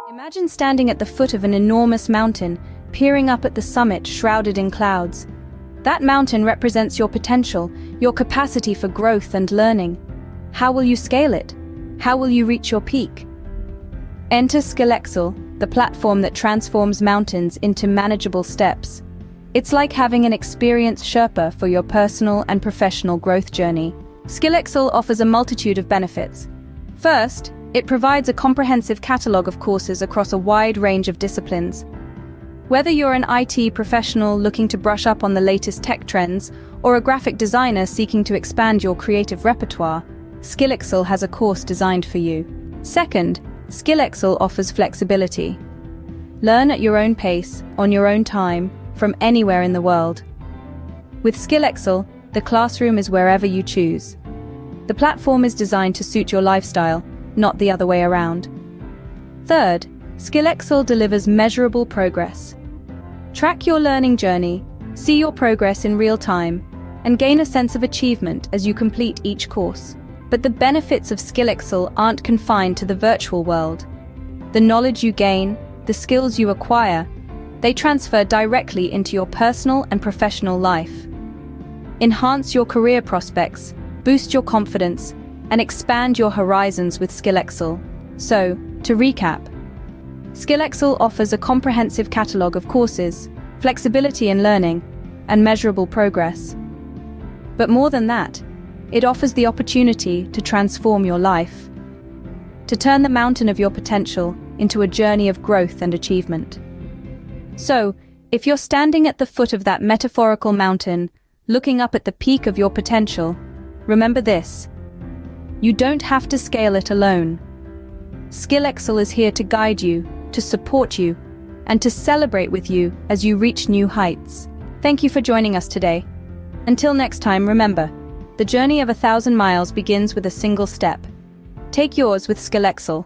Imagine standing at the foot of an enormous mountain, peering up at the summit shrouded in clouds. That mountain represents your potential, your capacity for growth and learning. How will you scale it? How will you reach your peak? Enter Skillexl, the platform that transforms mountains into manageable steps. It's like having an experienced Sherpa for your personal and professional growth journey. Skillexl offers a multitude of benefits. First, it provides a comprehensive catalog of courses across a wide range of disciplines. Whether you're an IT professional looking to brush up on the latest tech trends, or a graphic designer seeking to expand your creative repertoire, Skillexl has a course designed for you. Second, Skillexl offers flexibility. Learn at your own pace, on your own time, from anywhere in the world. With Skillexl, the classroom is wherever you choose. The platform is designed to suit your lifestyle, not the other way around. Third, Skillexl delivers measurable progress. Track your learning journey, see your progress in real time, and gain a sense of achievement as you complete each course. But the benefits of Skillexl aren't confined to the virtual world. The knowledge you gain, the skills you acquire, they transfer directly into your personal and professional life. Enhance your career prospects, boost your confidence, and expand your horizons with Skillexl. So, to recap, Skillexl offers a comprehensive catalog of courses, flexibility in learning, and measurable progress. But more than that, it offers the opportunity to transform your life, to turn the mountain of your potential into a journey of growth and achievement. So, if you're standing at the foot of that metaphorical mountain, looking up at the peak of your potential, remember this: you don't have to scale it alone. Skillexl is here to guide you, to support you, and to celebrate with you as you reach new heights. Thank you for joining us today. Until next time, remember, the journey of 1,000 miles begins with a single step. Take yours with Skillexl.